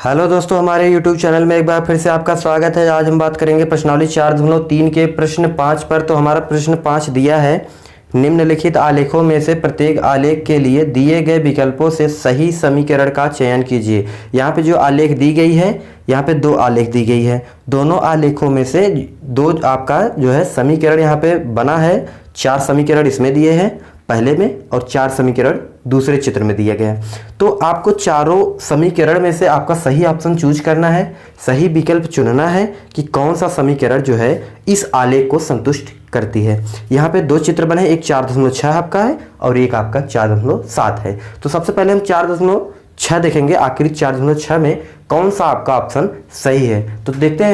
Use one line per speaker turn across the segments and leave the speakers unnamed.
Hello दोस्तों, हमारे YouTube channel में एक बार फिर से आपका स्वागत है। आज हम बात करेंगे प्रश्नावली 4.3 के प्रश्न 5 पर। तो हमारा प्रश्न 5 दिया है, निम्नलिखित आलेखों में से प्रत्येक आलेख के लिए दिए गए विकल्पों से सही समीकरण का चयन कीजिए। यहाँ पे जो आलेख दी गई है, यहाँ पे दो आलेख दी गई है, दोनों आलेखों में से दो आपका जो है समीकरण यहाँ पे बना है। 4 समीकरण इसमें दिए हैं पहले में और 4 समीकरण दूसरे चित्र में दिया गया है। तो आपको चारों समीकरण में से आपका सही ऑप्शन चूज करना है, सही विकल्प चुनना है कि कौन सा समीकरण जो है इस आलेख को संतुष्ट करती है। यहाँ पे 2 चित्र बने, एक 4.6 आपका है और एक आपका 4.7 है। तो सबसे पहले हम 4.6 देखेंगे, आखिरी 4.6 में कौन सा आपका ऑप्शन सही है। तो देखते हैं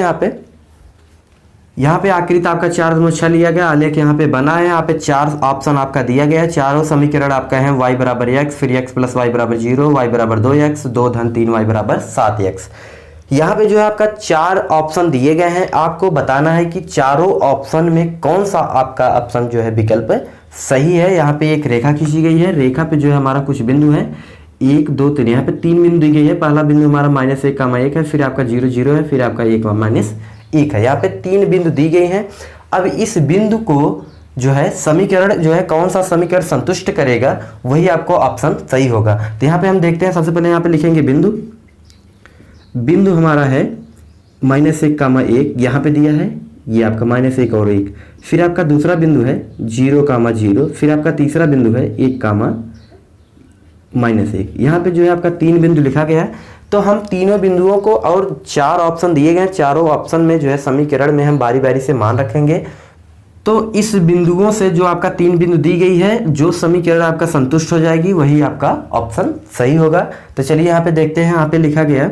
यहाँ पे आखिरी आपका 4.6 लिया गया, आलेख यहाँ पे बना है। यहाँ पे 4 ऑप्शन आपका दिया गया है। चारों समीकरण आपका है y बराबर x, फिर x प्लस y बराबर 0, y बराबर 2x, 2 धन 3y बराबर 7x। यहाँ पे जो है आपका 4 ऑप्शन दिए गए हैं। आपको बताना है कि चारों ऑप्शन में कौन सा आपका ऑप्शन जो है विकल्प सही है। यहाँ पे एक रेखा खींची गई है, रेखा पे जो है हमारा कुछ बिंदु है 1 2 3, यहाँ पे 3 बिंदु दी गई है। पहला बिंदु हमारा -1, है, फिर आपका 0 0 है, फिर आपका 1 -1 है। यहाँ पे 3 बिंदु दी गई हैं। अब इस बिंदु को जो है समीकरण जो है कौन सा समीकरण संतुष्ट करेगा वही आपको ऑप्शन सही होगा। तो यहाँ पे हम देखते हैं, सबसे पहले यहाँ पे लिखेंगे बिंदु हमारा है -1, यहाँ पे दिया है ये आपका -1 और 1। फिर आपका दूसरा बिंदु है 0, 0, फिर आपका तीसरा बिंदु है 1, -1। यहाँ पे जो है आपका 3 बिंदु लिखा गया है। तो हम तीनों बिंदुओं को और 4 ऑप्शन दिए गए, चारों ऑप्शन में जो है समीकरण में हम बारी बारी से मान रखेंगे। तो इस बिंदुओं से जो आपका 3 बिंदु दी गई है, जो समीकरण आपका संतुष्ट हो जाएगी वही आपका ऑप्शन सही होगा। तो चलिए यहाँ पे देखते हैं, यहाँ पे लिखा गया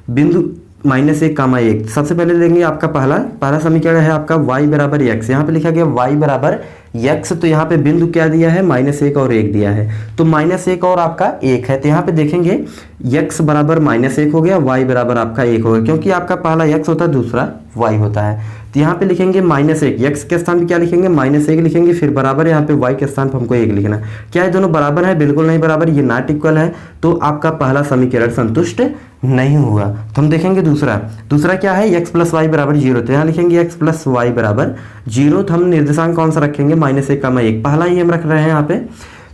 बिंदु -1, 1। सबसे पहले देंगे आपका पहला समीकरण है आपका y बराबर x। यहाँ पे लिखा गया y बराबर x। तो यहाँ पे बिंदु क्या दिया है, -1 और 1 दिया है। तो -1 और आपका 1 है, तो यहाँ पे देखेंगे x बराबर -1 हो गया, y बराबर आपका 1 हो गया, क्योंकि आपका पहला x होता है, दूसरा y होता है। तो यहाँ पे लिखेंगे -1, x के स्थान पे क्या लिखेंगे, -1 लिखेंगे, फिर बराबर यहाँ पे y के स्थान पे हमको 1 लिखना। क्या ये दोनों बराबर है? बिल्कुल नहीं बराबर, ये नॉट इक्वल है। तो आपका पहला समीकरण संतुष्ट नहीं हुआ। तो हम देखेंगे दूसरा क्या है, x प्लस वाई बराबर 0। तो यहाँ लिखेंगे x प्लस वाई बराबर 0। तो हम निर्देशांक कौन सा रखेंगे, -1, 1, पहला ही हम रख रहे हैं यहाँ पे।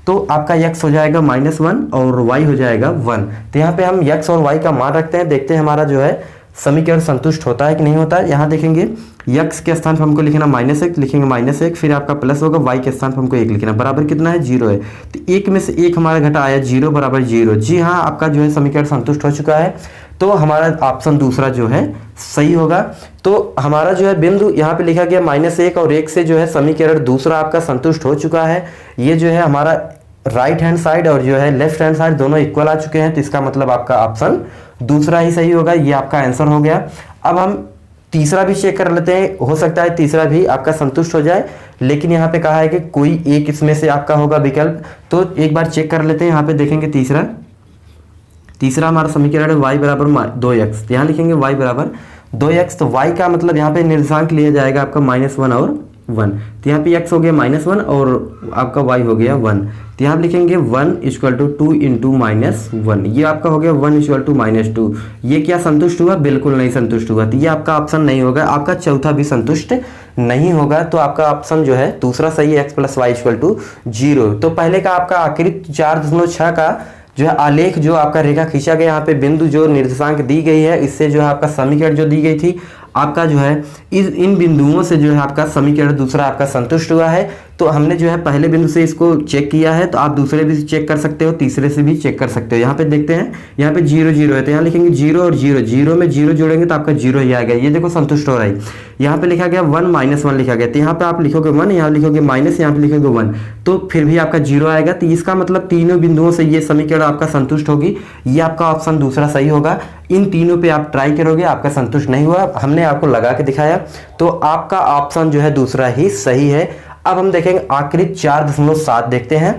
तो आपका x हो जाएगा -1 और y हो जाएगा 1। तो यहाँ पे हम x और y का मान रखते हैं, देखते हैं हमारा जो है समीकरण संतुष्ट होता है कि नहीं होता है। यहाँ देखेंगे x के स्थान पर हमको लिखना -1, लिखेंगे -1, फिर आपका प्लस होगा, y के स्थान पर हमको 1 लिखना, बराबर कितना है, 0 है। तो 1 में से 1 हमारा घटा आया, 0 बराबर 0। जी हाँ, आपका जो है समीकरण संतुष्ट हो चुका है। तो हमारा ऑप्शन दूसरा जो है सही होगा। तो हमारा जो है बिंदु यहाँ पे लिखा गया -1 और 1 से जो है समीकरण दूसरा आपका संतुष्ट हो चुका है। ये जो है हमारा राइट हैंड साइड और जो है लेफ्ट हैंड साइड दोनों इक्वल आ चुके हैं। तो इसका मतलब आपका ऑप्शन दूसरा ही सही होगा। ये आपका आंसर हो गया। अब हम तीसरा भी चेक कर लेते हैं, हो सकता है तीसरा भी आपका संतुष्ट हो जाए, लेकिन यहाँ पे कहा है कि कोई एक इसमें से आपका होगा विकल्प। तो एक बार चेक कर लेते हैं। यहाँ पे देखेंगे तीसरा हमारा समीकरण है y बराबर 2x। यहाँ लिखेंगे y बराबर 2x। तो y का मतलब यहाँ पे निर्देशांक लिया जाएगा आपका -1 और 1। तो यहाँ पे x हो गया -1 और आपका y हो गया 1। तो यहाँ लिखेंगे 1 = 2 × -1। ये आपका हो गया 1 = -2। ये क्या संतुष्ट हुआ? बिल्कुल नहीं संतुष्ट हुआ। तो ये आपका ऑप्शन नहीं होगा। आपका चौथा भी संतुष्ट नहीं होगा। तो आपका ऑप्शन जो है दूसरा सही है, x प्लस वाई = 0। तो पहले का आपका आखिरी 4.6 का जो है आलेख जो आपका रेखा खींचा गया, यहाँ पे बिंदु जो निर्देशांक दी गई है, इससे जो है आपका समीकरण जो दी गई थी, आपका जो है इन बिंदुओं से जो है आपका समीकरण दूसरा आपका संतुष्ट हुआ है। तो हमने जो है पहले बिंदु से इसको चेक किया है, तो आप दूसरे भी चेक कर सकते हो, तीसरे से भी चेक कर सकते हो। यहाँ पे देखते हैं, यहाँ पे 0 0 है, तो यहाँ लिखेंगे 0 और 0, 0 में 0 जोड़ेंगे तो आपका 0 ही आएगा। ये देखो संतुष्ट हो रहा है। यहाँ पे लिखा गया 1 -1 लिखा गया, तो यहाँ पे आप लिखोगे 1, यहाँ लिखोगे माइनस, यहाँ पे लिखोगे 1, तो फिर भी आपका 0 आएगा। तो इसका मतलब तीनों बिंदुओं से ये समीकरण आपका संतुष्ट होगी। ये आपका ऑप्शन दूसरा सही होगा। इन तीनों पे आप ट्राई करोगे, आपका संतुष्ट नहीं हुआ, हमने आपको लगा के दिखाया, तो आपका ऑप्शन जो है दूसरा ही सही है। अब हम देखेंगे आखिरी 4.7 देखते हैं।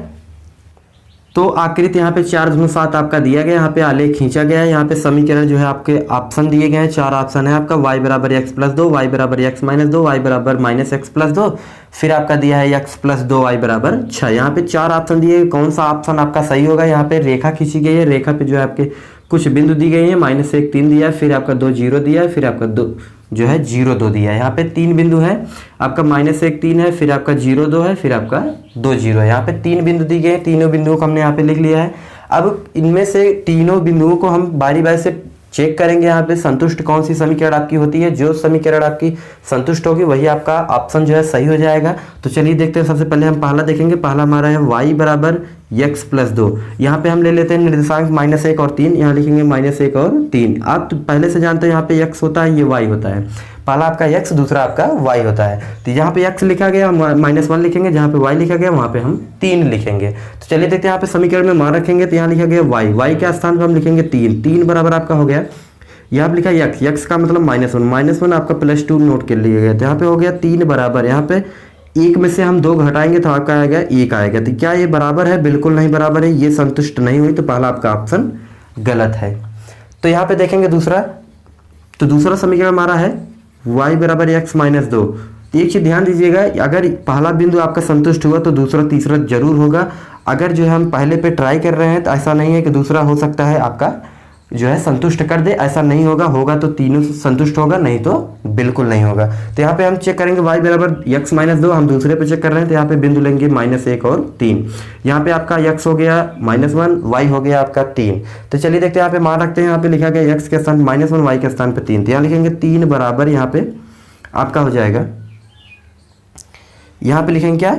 तो आकृति यहाँ पे 4.7 आपका दिया गया, यहाँ पे आलेख खींचा गया है। यहाँ पे समीकरण जो है आपके ऑप्शन दिए गए हैं, 4 ऑप्शन है आपका, y बराबर x प्लस 2, y बराबर x माइनस 2, y बराबर माइनस एक्स प्लस 2, फिर आपका दिया है x प्लस 2, y बराबर 6। यहाँ पे 4 ऑप्शन दिए, कौन सा ऑप्शन आपका सही होगा? यहाँ पे रेखा खींची गई है, रेखा पे जो है आपके कुछ बिंदु दी गई है, -1 3 दिया है, फिर आपका 2 0 दिया है, फिर आपका 2 जो है 0 2 दिया है। यहाँ पे 3 बिंदु है, आपका -1 3 है, फिर आपका 0 2 है, फिर आपका 2 0 है। यहाँ पे 3 बिंदु दी गए हैं, तीनों बिंदुओं को हमने यहाँ पे लिख लिया है। अब इनमें से तीनों बिंदुओं को हम बारी बारी से चेक करेंगे। यहाँ पे संतुष्ट कौन सी समीकरण आपकी होती है, जो समीकरण आपकी संतुष्ट होगी वही आपका ऑप्शन जो है सही हो जाएगा। तो चलिए देखते हैं, सबसे पहले हम पहला देखेंगे। पहला हमारा है y बराबर x प्लस 2। यहाँ पे हम ले लेते हैं निर्देशांक -1 और 3, यहाँ लिखेंगे -1 और 3। आप तो पहले से जानते हो यहाँ पे x होता है, ये y होता है। पहला आपका x, दूसरा आपका y होता है। तो यहाँ पे x लिखा गया, हम -1 लिखेंगे, जहाँ पे y लिखा गया वहाँ पे हम 3 लिखेंगे। तो चलिए देखते हैं, यहाँ पे समीकरण में मान रखेंगे तो यहाँ लिखा गया y के स्थान पर हम लिखेंगे 3 बराबर आपका हो गया। यहाँ पे लिखा x का मतलब -1 आपका +2 नोट कर लिया गया। तो यहाँ पे हो गया 3 बराबर, यहाँ पे एक में से हम 2 घटाएंगे तो आपका आएगा 1 आएगा। तो क्या ये बराबर है? बिल्कुल नहीं बराबर है, ये संतुष्ट नहीं हुई, तो पहला आपका ऑप्शन गलत है। तो यहाँ पे देखेंगे दूसरा, तो दूसरा समीकरण हमारा है y बराबर x - 2। एक चीज ध्यान दीजिएगा, अगर पहला बिंदु आपका संतुष्ट हुआ तो दूसरा तीसरा जरूर होगा। अगर जो है हम पहले पे ट्राई कर रहे हैं तो ऐसा नहीं है कि दूसरा हो सकता है आपका जो है संतुष्ट कर दे, ऐसा नहीं होगा। होगा तो तीनों संतुष्ट होगा, नहीं तो बिल्कुल नहीं होगा। तो यहाँ पे हम चेक करेंगे y बराबर x - 2, हम दूसरे पे चेक कर रहे हैं तो यहाँ पे बिंदु लेंगे -1 और 3। यहाँ पे आपका x हो गया -1, y हो गया आपका 3। तो चलिए देखते हैं, यहाँ पे मान रखते हैं। यहाँ पे लिखा गया x के स्थान -1, y के स्थान पे 3। तो यहाँ लिखेंगे 3 बराबर, यहाँ पे आपका हो जाएगा, यहाँ पे लिखेंगे क्या,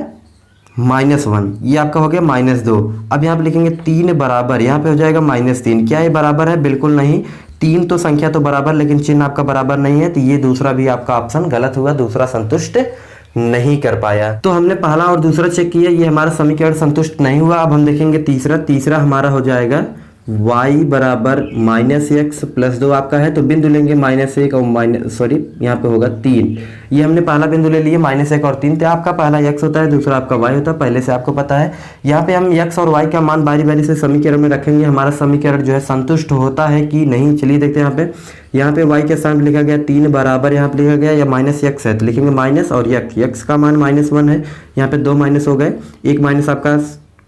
-1, ये आपका हो गया -2। अब यहाँ पे लिखेंगे 3 बराबर, यहाँ पे हो जाएगा -3। क्या ये बराबर है? बिल्कुल नहीं। 3 तो संख्या तो बराबर, लेकिन चिन्ह आपका बराबर नहीं है, तो ये दूसरा भी आपका ऑप्शन गलत हुआ, दूसरा संतुष्ट नहीं कर पाया। तो हमने पहला और दूसरा चेक किया, ये हमारा समीकरण संतुष्ट नहीं हुआ। अब हम देखेंगे तीसरा हमारा हो जाएगा y बराबर -x + 2 आपका है। तो बिंदु लेंगे -1 और यहाँ पे होगा 3। ये हमने पहला बिंदु ले लिया -1 और 3। तो आपका पहला x होता है, दूसरा आपका y होता है, पहले से आपको पता है। यहाँ पे हम x और y का मान बारी बारी से समीकरण में रखेंगे। हमारा समीकरण जो है संतुष्ट होता है कि नहीं, चलिए देखते हैं। यहाँ पे y के स्थान पे लिखा गया 3 बराबर, यहाँ पे लिखा गया या -x है तो लिखेंगे माइनस, और x का मान -1 है, यहाँ पे 2 माइनस हो गए। एक माइनस आपका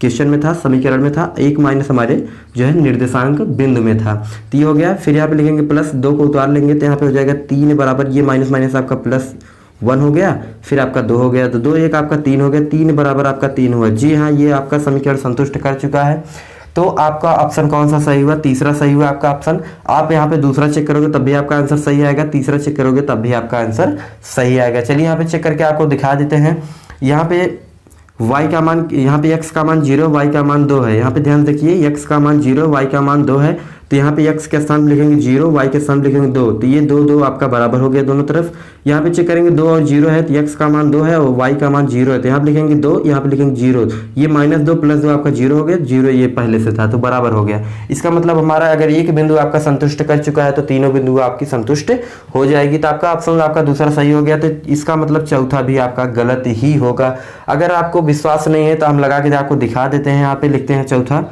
क्वेश्चन में था, समीकरण में था, एक माइनस हमारे जो है निर्देशांक बिंदु में था। तो ये हो गया। फिर यहाँ पे लिखेंगे +2 को उतार लेंगे तो यहाँ पे हो जाएगा 3 बराबर, ये माइनस आपका +1 हो गया, फिर आपका 2 हो गया, तो 2 1 आपका 3 हो गया। 3 बराबर आपका 3 हुआ। जी हाँ, ये आपका समीकरण संतुष्ट कर चुका है। तो आपका ऑप्शन कौन सा सही हुआ? तीसरा सही हुआ आपका ऑप्शन। आप यहाँ पे दूसरा चेक करोगे तब भी आपका आंसर सही आएगा, तीसरा चेक करोगे तब भी आपका आंसर सही आएगा। चलिए यहाँ पे चेक करके आपको दिखा देते हैं। यहाँ पे y का मान, यहाँ पे x का मान 0, y का मान 2 है। यहाँ पे ध्यान देखिए, x का मान 0, y का मान 2 है। तो यहाँ पे x के स्थान पे लिखेंगे 0, y के स्थान पे लिखेंगे 2। तो ये 2 आपका बराबर हो गया दोनों तरफ। यहाँ पे चेक करेंगे 2 और 0 है, तो x का मान 2 है और y का मान 0 है। तो यहाँ पे लिखेंगे 2, यहाँ पे लिखेंगे 0। ये -2 + 2 आपका 0 हो गया, 0 ये पहले से था तो बराबर हो गया। इसका मतलब हमारा अगर एक बिंदु आपका संतुष्ट कर चुका है तो तीनों बिंदु आपकी संतुष्ट हो जाएगी। तो आपका ऑप्शन आपका दूसरा सही हो गया। तो इसका मतलब चौथा भी आपका गलत ही होगा। अगर आपको विश्वास नहीं है तो हम लगा के आपको दिखा देते हैं। यहाँ पे लिखते हैं चौथा।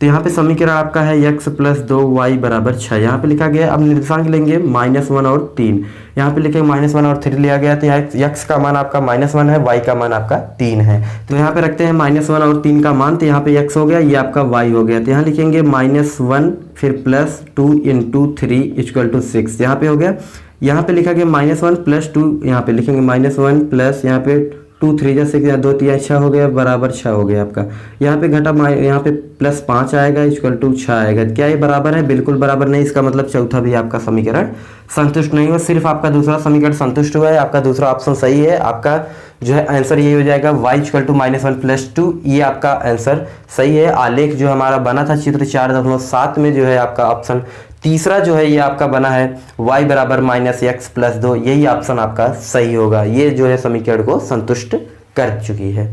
तो यहाँ पे समीकरण आपका है x + 2y बराबर 6। यहाँ पे लिखा गया, अब निर्देशांक लेंगे -1 और 3। यहाँ पे लिखेंगे -1 और 3 लिया गया। तो यहाँ x का मान आपका -1 है, y का मान आपका 3 है। तो यहाँ पे रखते हैं -1 और 3 का मान। तो यहाँ पे x हो गया, ये आपका y हो गया। तो यहाँ लिखेंगे -1 फिर +2 × 3 = 6। यहाँ पे हो गया। यहाँ पे लिखा गया -1 + 2, यहाँ पे लिखेंगे -1 प्लस यहाँ पे 2 3 जा 6 2 3 6 हो गया, बराबर 6 हो गया आपका। यहाँ पे घटा, यहाँ पे +5 आएगा = 6 आएगा। क्या ये बराबर है? बिल्कुल बराबर नहीं। इसका मतलब चौथा भी आपका समीकरण संतुष्ट नहीं हुआ, सिर्फ आपका दूसरा समीकरण संतुष्ट हुआ है। आपका दूसरा ऑप्शन सही है। आपका जो है आंसर ये हो जाएगा y = -1 + 2। ये आपका आंसर सही है। आलेख जो हमारा बना था चित्र 4.7 में जो है आपका ऑप्शन तीसरा जो है ये आपका बना है y बराबर -x + 2। यही ऑप्शन आपका सही होगा। ये जो है समीकरण को संतुष्ट कर चुकी है।